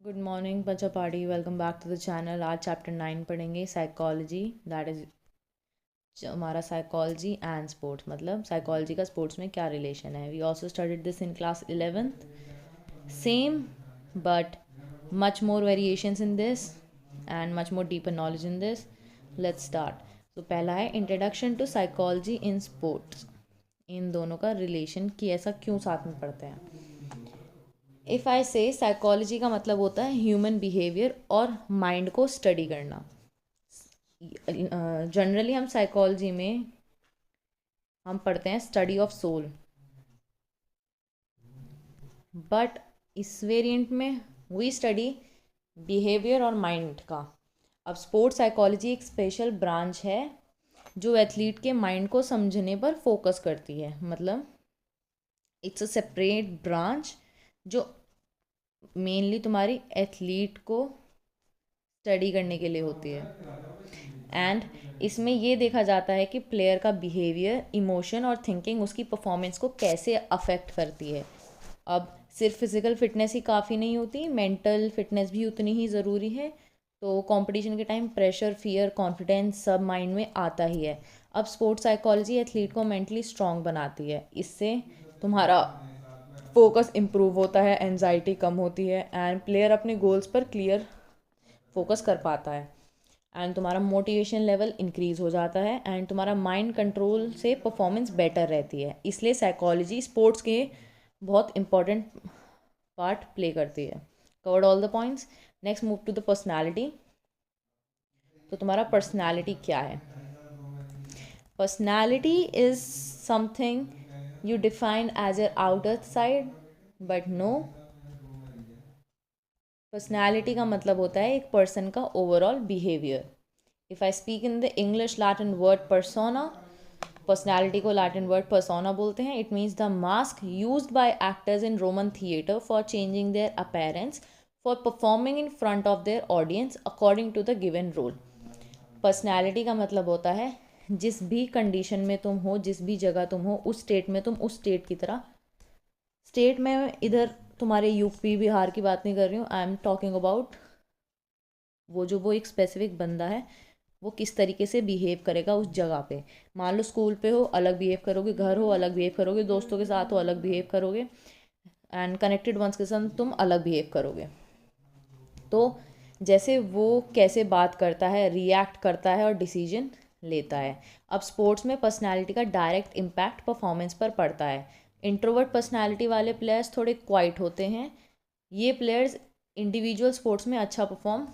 Good morning पंचापाड़ी, welcome back to the channel. आज chapter 9 पढ़ेंगे, साइकोलॉजी। दैट इज़ हमारा साइकोलॉजी एंड स्पोर्ट्स, मतलब साइकोलॉजी का स्पोर्ट्स में क्या रिलेशन है। We also studied this in class 11th। Same but much more variations in this and much more deeper knowledge in this. Let's start. तो पहला है introduction to psychology in sports. इन दोनों का रिलेशन कि ऐसा क्यों साथ में पढ़ते हैं। इफ़ आई से साइकोलॉजी का मतलब होता है ह्यूमन बिहेवियर और माइंड को स्टडी करना। जनरली हम साइकोलॉजी में हम पढ़ते हैं स्टडी ऑफ सोल, बट इस वेरिएंट में वी स्टडी बिहेवियर और माइंड का। अब स्पोर्ट्स साइकोलॉजी एक स्पेशल ब्रांच है जो एथलीट के माइंड को समझने पर फोकस करती है। मतलब इट्स अ सेपरेट ब्रांच जो मेनली तुम्हारी एथलीट को स्टडी करने के लिए होती है। एंड इसमें ये देखा जाता है कि प्लेयर का बिहेवियर, इमोशन और थिंकिंग उसकी परफॉर्मेंस को कैसे अफेक्ट करती है। अब सिर्फ फिज़िकल फिटनेस ही काफ़ी नहीं होती, मेंटल फिटनेस भी उतनी ही ज़रूरी है। तो कंपटीशन के टाइम प्रेशर, फियर, कॉन्फिडेंस सब माइंड में आता ही है। अब स्पोर्ट्स साइकोलॉजी एथलीट को मेंटली स्ट्रांग बनाती है। इससे तुम्हारा फोकस इम्प्रूव होता है, एनजाइटी कम होती है एंड प्लेयर अपने गोल्स पर क्लियर फोकस कर पाता है। एंड तुम्हारा मोटिवेशन लेवल इंक्रीज़ हो जाता है एंड तुम्हारा माइंड कंट्रोल से परफॉर्मेंस बेटर रहती है। इसलिए साइकोलॉजी स्पोर्ट्स के बहुत इंपॉर्टेंट पार्ट प्ले करती है। Covered all the points. Next move to the personality. तो तुम्हारा पर्सनैलिटी क्या है? Personality is something you define as your outer side, but no, personality का मतलब होता है एक पर्सन का overall behaviour. If I speak in the English Latin word persona, personality को लैटिन वर्ड persona बोलते हैं। It means the mask used by actors in Roman theatre for changing their appearance for performing in front of their audience according to the given role. Personality का मतलब होता है जिस भी condition में तुम हो, जिस भी जगह तुम हो, उस स्टेट में तुम उस स्टेट की तरह, स्टेट में इधर तुम्हारे यूपी बिहार की बात नहीं कर रही हूँ, आई एम टॉकिंग अबाउट वो एक स्पेसिफिक बंदा है, वो किस तरीके से बिहेव करेगा उस जगह पे। मान लो स्कूल पे हो अलग बिहेव करोगे, घर हो अलग बिहेव करोगे, दोस्तों के साथ हो अलग बिहेव करोगे एंड कनेक्टेड वंस के साथ तुम अलग बिहेव करोगे। तो जैसे वो कैसे बात करता है, रिएक्ट करता है और डिसीजन लेता है। अब स्पोर्ट्स में पर्सनालिटी का डायरेक्ट इम्पैक्ट परफॉर्मेंस पर पड़ता है। इंट्रोवर्ट पर्सनालिटी वाले प्लेयर्स थोड़े क्वाइट होते हैं। ये प्लेयर्स इंडिविजुअल स्पोर्ट्स में अच्छा परफॉर्म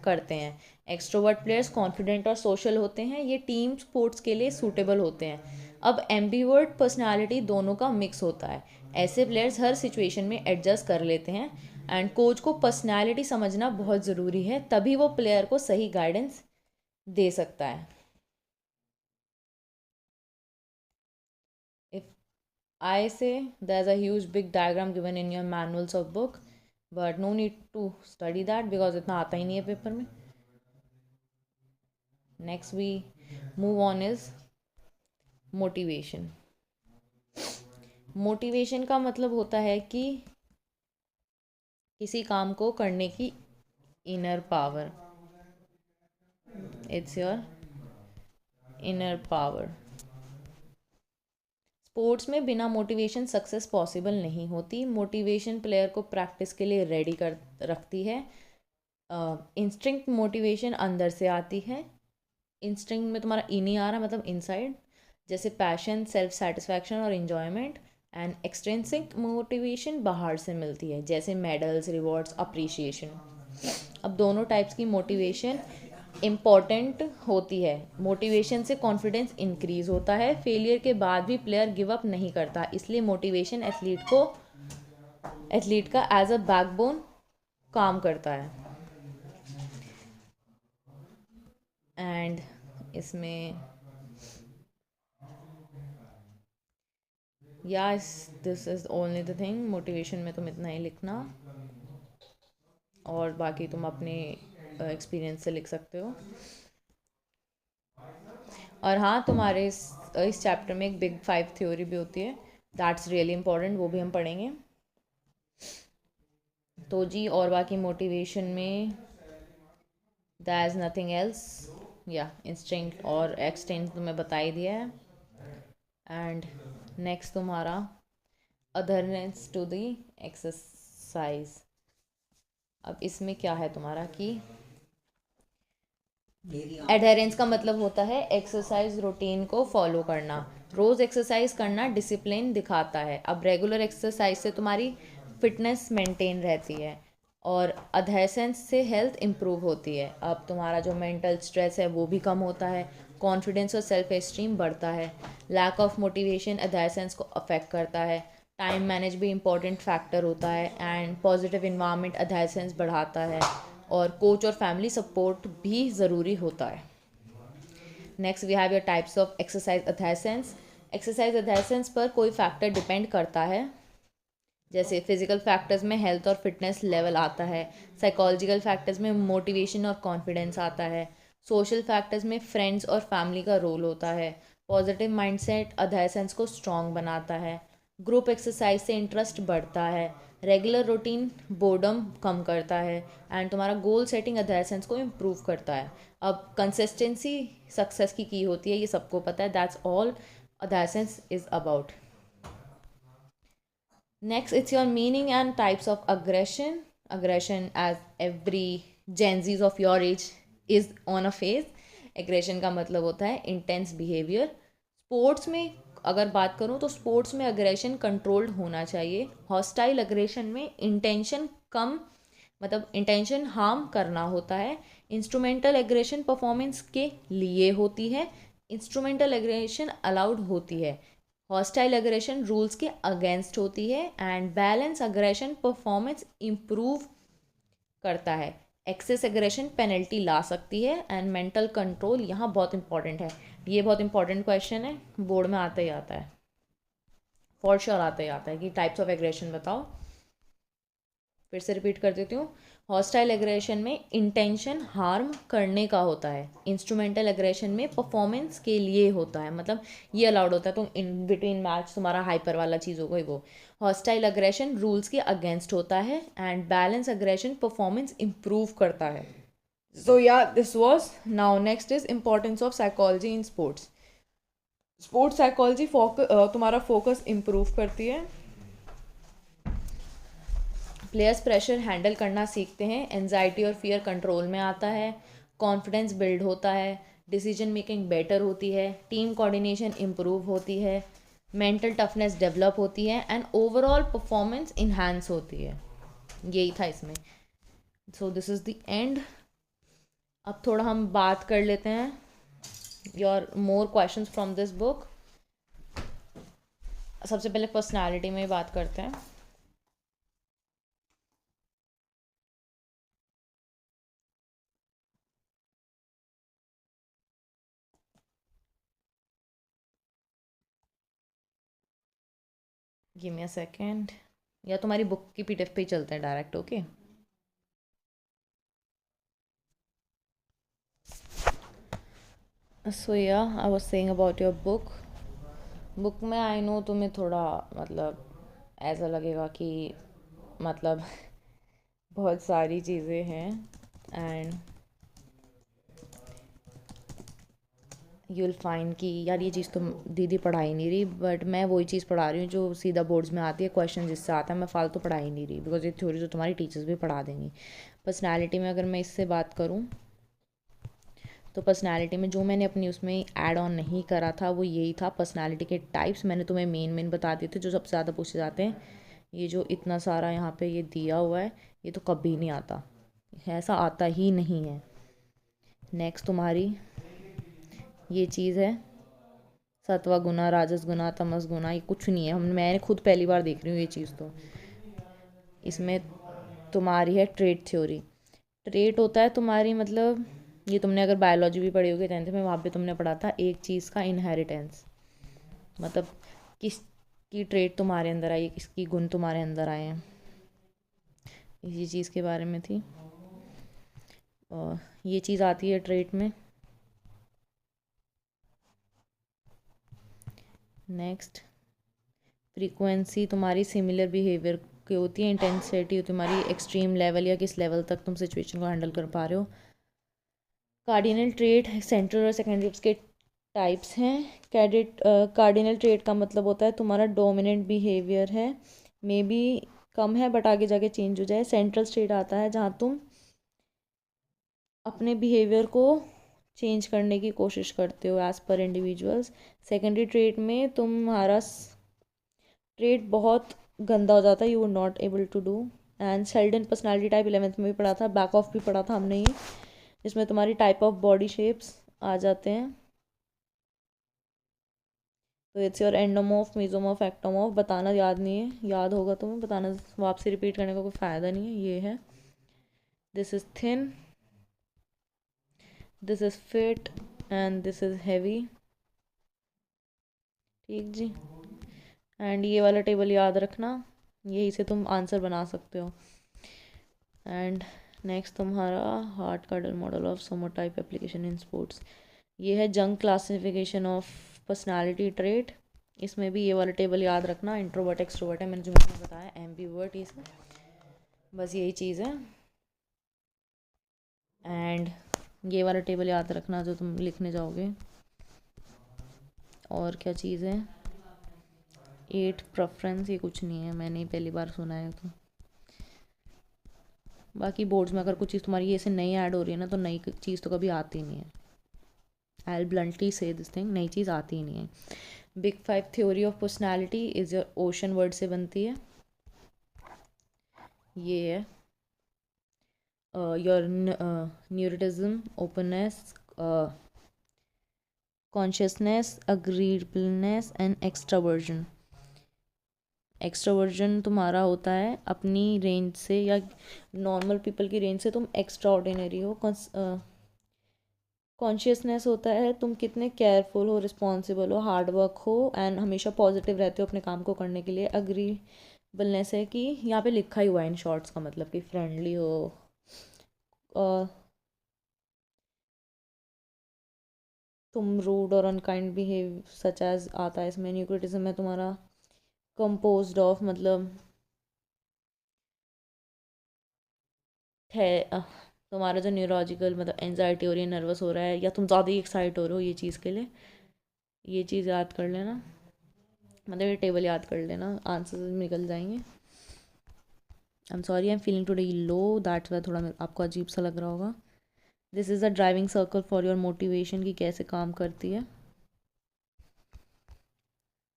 करते हैं। एक्सट्रोवर्ट प्लेयर्स कॉन्फिडेंट और सोशल होते हैं, ये टीम स्पोर्ट्स के लिए सूटेबल होते हैं। अब एम्बीवर्ट पर्सनालिटी दोनों का मिक्स होता है। ऐसे प्लेयर्स हर सिचुएशन में एडजस्ट कर लेते हैं एंड कोच को पर्सनालिटी समझना बहुत ज़रूरी है, तभी वो प्लेयर को सही गाइडेंस दे सकता है। If I say there is a huge big diagram given in your manuals of book, but no need to study that because इतना आता ही नहीं है पेपर में। Next we move on is motivation. Motivation का मतलब होता है कि किसी काम को करने की inner power. It's your inner power. Sports में बिना मोटिवेशन सक्सेस पॉसिबल नहीं होती। मोटिवेशन प्लेयर को प्रैक्टिस के लिए रेडी कर रखती है। इंस्टिंक्ट मोटिवेशन अंदर से आती है। इंस्टिंक्ट में तुम्हारा इन ही आ रहा, मतलब इनसाइड, जैसे पैशन, सेल्फ सेटिस्फैक्शन और इन्जॉयमेंट। एंड एक्सट्रिंसिक मोटिवेशन बाहर से मिलती है, जैसे मेडल्स, रिवॉर्ड्स, अप्रिसिएशन। अब दोनों टाइप्स की मोटिवेशन इम्पॉर्टेंट होती है। मोटिवेशन से कॉन्फिडेंस इंक्रीज होता है। फेलियर के बाद भी प्लेयर गिव अप नहीं करता, इसलिए मोटिवेशन एथलीट का एज अ बैकबोन काम करता है। एंड इसमें yes, this is only the thing. Motivation में तुम इतना ही लिखना और बाकी तुम अपने एक्सपीरियंस से लिख सकते हो। और हाँ, तुम्हारे इस चैप्टर में एक बिग फाइव थ्योरी भी होती है, दैट्स रियली इंपॉर्टेंट, वो भी हम पढ़ेंगे। तो जी और बाकी मोटिवेशन में दैट इज़ नथिंग एल्स, या इंस्टिंक्ट और एक्सटेंट तो मैं बता ही दिया है। एंड नेक्स्ट तुम्हारा अदरनेस टू द एक्सरसाइज। अब इसमें क्या है तुम्हारा कि एडहेरेंस का मतलब होता है एक्सरसाइज रूटीन को फॉलो करना, रोज़ एक्सरसाइज करना डिसिप्लिन दिखाता है। अब रेगुलर एक्सरसाइज से तुम्हारी फिटनेस मेंटेन रहती है और अधेरेंस से हेल्थ इम्प्रूव होती है। अब तुम्हारा जो मेंटल स्ट्रेस है वो भी कम होता है, कॉन्फिडेंस और सेल्फ एस्टीम बढ़ता है। लैक ऑफ मोटिवेशन अधेरेंस को अफेक्ट करता है। टाइम मैनेज भी इम्पॉर्टेंट फैक्टर होता है एंड पॉजिटिव इन्वायरमेंट अधेरेंस बढ़ाता है और कोच और फैमिली सपोर्ट भी ज़रूरी होता है। Next we have your types of exercise adherence. Exercise adherence पर कोई फैक्टर डिपेंड करता है, जैसे फिजिकल फैक्टर्स में हेल्थ और फिटनेस लेवल आता है, साइकोलॉजिकल फैक्टर्स में मोटिवेशन और कॉन्फिडेंस आता है, सोशल फैक्टर्स में फ्रेंड्स और फैमिली का रोल होता है, पॉजिटिव माइंडसेट अधेरेंस को स्ट्रॉन्ग बनाता है, ग्रुप एक्सरसाइज से इंटरेस्ट बढ़ता है, रेगुलर रूटीन बोर्डम कम करता है एंड तुम्हारा गोल सेटिंग अधेरेंस को इम्प्रूव करता है। अब कंसिस्टेंसी सक्सेस की होती है, ये सबको पता है, that's all adherence is about. Next, it's your meaning and types of aggression. Aggression, as every Gen Zs of your age is on a phase. Aggression का मतलब होता है intense behavior. स्पोर्ट्स में अगर बात करूँ तो स्पोर्ट्स में अग्रेशन कंट्रोल्ड होना चाहिए। हॉस्टाइल अग्रेशन में इंटेंशन कम, मतलब इंटेंशन हार्म करना होता है। इंस्ट्रूमेंटल एग्रेशन परफॉर्मेंस के लिए होती है, इंस्ट्रूमेंटल एग्रेशन अलाउड होती है। हॉस्टाइल अग्रेशन रूल्स के अगेंस्ट होती है and balance aggression performance improve करता है। एक्सेस एग्रेशन पेनल्टी ला सकती है एंड मेंटल कंट्रोल यहाँ बहुत इंपॉर्टेंट है। ये बहुत इंपॉर्टेंट क्वेश्चन है, बोर्ड में आता ही आता है, फॉर श्योर आता ही आता है कि टाइप्स ऑफ एग्रेशन बताओ। फिर से रिपीट कर देती हूँ। हॉस्टाइल एग्रेशन में इंटेंशन हार्म करने का होता है, इंस्ट्रूमेंटल एग्रेशन में परफॉर्मेंस के लिए होता है, मतलब ये अलाउड होता है, तुम इन बिटवीन मैच तुम्हारा हाइपर वाला चीज़ हो गई वो। हॉस्टाइल अग्रेशन रूल्स के अगेंस्ट होता है and balance aggression performance improve करता है। सो या this was now next is importance of psychology in sports. Sports psychology तुम्हारा फोकस इम्प्रूव करती है, प्लेयर्स प्रेशर हैंडल करना सीखते हैं, एनजाइटी और फियर कंट्रोल में आता है, कॉन्फिडेंस बिल्ड होता है, डिसीजन मेकिंग बेटर होती है, टीम कोऑर्डिनेशन इम्प्रूव होती है, मेंटल टफनेस डेवलप होती है एंड ओवरऑल परफॉर्मेंस इन्हांस होती है। यही था इसमें। So this is the end. अब थोड़ा हम बात कर लेते हैं your more questions from this book. सबसे पहले पर्सनालिटी में बात करते हैं। गिव मी अ सेकेंड, या तुम्हारी बुक की पीडीएफ पे ही चलते हैं डायरेक्ट, ओके। सो या I was saying about your book. Book में आई नो तुम्हें थोड़ा मतलब ऐसा लगेगा कि मतलब बहुत सारी चीज़ें हैं एंड यूल फाइन कि यार ये चीज़ तो दीदी पढ़ा ही नहीं रही, बट मैं वही चीज़ पढ़ा रही हूँ जो सीधा बोर्ड्स में आती है, क्वेश्चन जिससे आता है, मैं फालतू पढ़ा ही नहीं रही, बिकॉज ये थ्योरी तो तुम्हारी टीचर्स भी पढ़ा देंगी। पर्सनैलिटी में अगर मैं इससे बात करूँ तो पर्सनालिटी में जो मैंने अपनी उसमें ऐड ऑन नहीं करा था वो यही था, पर्सनालिटी के टाइप्स मैंने तुम्हें मेन बता दिए थे जो सबसे ज़्यादा पूछे जाते हैं। ये जो इतना सारा यहाँ पे ये दिया हुआ है ये तो कभी नहीं आता, ऐसा आता ही नहीं है। नेक्स्ट तुम्हारी ये चीज़ है सत्वा गुना, राजस गुना, तमस गुना, ये कुछ नहीं है, मैंने खुद पहली बार देख रही हूँ ये चीज़। तो इसमें तुम्हारी है ट्रेट थ्योरी। ट्रेट होता है तुम्हारी मतलब ये तुमने अगर बायोलॉजी भी पढ़ी होगी 10th में, वहाँ पे तुमने पढ़ा था एक चीज़ का इनहेरिटेंस, मतलब किसकी ट्रेट तुम्हारे अंदर आई है, किसकी गुण तुम्हारे अंदर आए हैं, इसी चीज़ के बारे में थी। और ये चीज़ आती है ट्रेट में। नेक्स्ट फ्रीक्वेंसी तुम्हारी सिमिलर बिहेवियर की होती है, इंटेंसिटी तुम्हारी एक्सट्रीम लेवल या किस लेवल तक तुम सिचुएशन को हैंडल कर पा रहे हो। कार्डिनल ट्रेट सेंट्रल और सेकेंडरी के टाइप्स हैं। कार्डिनल ट्रेट का मतलब होता है तुम्हारा डोमिनेंट बिहेवियर है, मे बी कम है बट आगे जाके चेंज हो जाए। सेंट्रल स्टेट आता है जहाँ तुम अपने बिहेवियर को चेंज करने की कोशिश करते हो as per individuals. Secondary trait में तुम्हारा ट्रेट बहुत गंदा हो जाता है, you would not able to do. And Sheldon personality type 11th में भी पढ़ा था, बैक ऑफ भी पढ़ा था हमने ये, जिसमें तुम्हारी टाइप ऑफ बॉडी शेप्स आ जाते हैं। तो it's your endomorph, mesomorph, ectomorph. बताना याद नहीं है, याद होगा तुम्हें बताना, वापसी रिपीट करने का कोई फ़ायदा नहीं है। ये है, this is thin, this is fit and this is heavy. ठीक जी। एंड ये वाला टेबल याद रखना, यही से तुम आंसर बना सकते हो। एंड नेक्स्ट तुम्हारा Heath Carter model of somatotype application in sports. ये है जंग क्लासिफिकेशन ऑफ पर्सनालिटी ट्रेट। इसमें भी ये वाला टेबल याद रखना, इंट्रोवर्ट एक्सट्रोवर्ट है, मैंने जो मैंने बताया, एम्बीवर्ट, ये सब बस यही चीज़ है। एंड ये वाला टेबल याद रखना जो तुम लिखने जाओगे। और क्या चीज़ है, 8 प्रेफरेंस, ये कुछ नहीं है, मैंने पहली बार सुना है। तो बाकी बोर्ड्स में अगर कुछ चीज़ तुम्हारी ऐसे नई ऐड हो रही है ना, तो नई चीज़ तो कभी आती नहीं है। I will bluntly say this thing, नई चीज़ आती ही नहीं है। Big 5 theory of personality is your ocean word से बनती है। ये है your neuroticism, openness, conscientiousness, agreeableness and extraversion. Extraversion तुम्हारा होता है अपनी रेंज से या नॉर्मल पीपल की रेंज से तुम एक्स्ट्रा ऑर्डिनरी हो। कॉन्शियसनेस होता है तुम कितने केयरफुल हो, रिस्पॉन्सिबल हो, हार्ड वर्क हो एंड हमेशा पॉजिटिव रहते हो अपने काम को करने के लिए। अग्रीबलनेस है कि यहाँ पे लिखा ही हुआ है इन शॉर्ट्स का मतलब कि फ्रेंडली हो, तुम रूड और अनकाइंड बिहेव सच एज आता है इसमें। न्यूक्रिटिज्म है तुम्हारा कंपोज्ड ऑफ, मतलब है तुम्हारा जो न्यूरोलॉजिकल मतलब एनजाइटी हो रही है, नर्वस हो रहा है या तुम ज़्यादा ही एक्साइट हो रहे हो ये चीज़ के लिए, ये चीज़ याद कर लेना, मतलब ये टेबल याद कर लेना, आंसर निकल जाएंगे। I am sorry, I am feeling today low, that's why थोड़ा आपको अजीब सा लग रहा होगा। This is a driving circle for your motivation की कैसे काम करती है।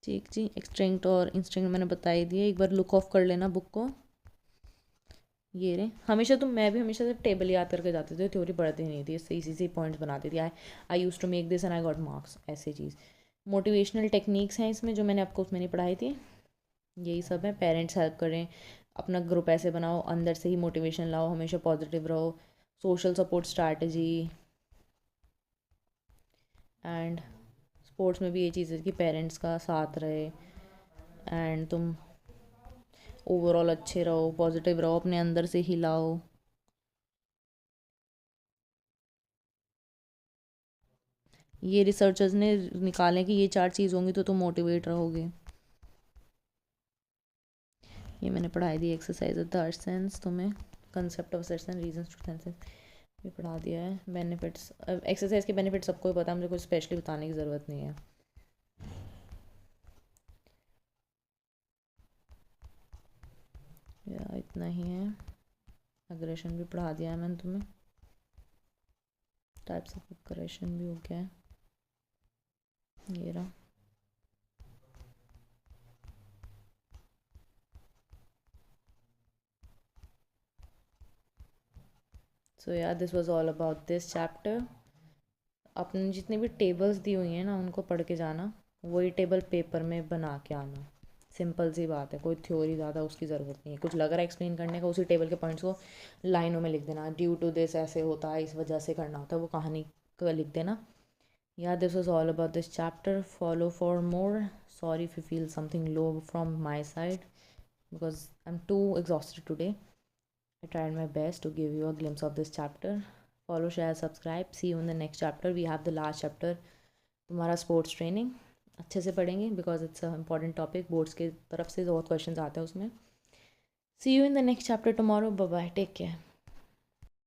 ठीक जी। एक्सटिंक्ट और इंस्टिंक्ट मैंने बता ही दिया, एक बार लुक ऑफ कर लेना बुक को। ये रे, हमेशा मैं भी हमेशा से टेबल याद करके जाती थी, थ्योरी पढ़ती नहीं थी, इससे इसी से पॉइंट्स बनाती थी। I use to make this and I got marks, ऐसी चीज़। मोटिवेशनल टेक्निक्स हैं इसमें जो मैंने आपको उसमें नहीं पढ़ाई थी, यही सब है। पेरेंट्स हेल्प करें, अपना ग्रुप ऐसे बनाओ, अंदर से ही मोटिवेशन लाओ, हमेशा पॉजिटिव रहो, social support strategy. And sports में भी ये चीज़ है कि पेरेंट्स का साथ रहे एंड तुम ओवरऑल अच्छे रहो, पॉजिटिव रहो, अपने अंदर से ही लाओ। ये रिसर्चर्स ने निकाले कि ये 4 चीज़ होंगी तो तुम मोटिवेट रहोगे। ये मैंने पढ़ाई दी exercise of the earth sense तुम्हें, concept of sense and reasons to senses ये पढ़ा दिया है। बेनिफिट्स, एक्सरसाइज के बेनिफिट सबको ही पता है, मुझे कुछ स्पेशली बताने की ज़रूरत नहीं है। या इतना ही है। अग्रेशन भी पढ़ा दिया है मैंने तुम्हें, टाइप्स ऑफ अग्रेशन भी हो गया है, ये रहा। सो यार this was all about this chapter. अपने जितनी भी टेबल्स दी हुई हैं ना उनको पढ़ के जाना, वही टेबल पेपर में बना के आना, सिंपल सी बात है, कोई थ्योरी ज़्यादा उसकी ज़रूरत नहीं है। कुछ लग रहा है एक्सप्लेन करने का, उसी टेबल के पॉइंट्स को लाइनों में लिख देना, ड्यू टू दिस ऐसे होता है, इस वजह से करना होता है, वो कहानी का लिख देना। Yeah, this was all about this chapter. Follow for more. Sorry if you feel something low from my side because I'm too exhausted today. I tried my best to give you a glimpse of this chapter. Follow, share, subscribe. See you in the next chapter. We have the last chapter. तुम्हारा sports training अच्छे से पढ़ेंगे because it's a important topic, boards की तरफ से बहुत question आते हैं उसमें। See you in the next chapter tomorrow. Bye bye. Take care.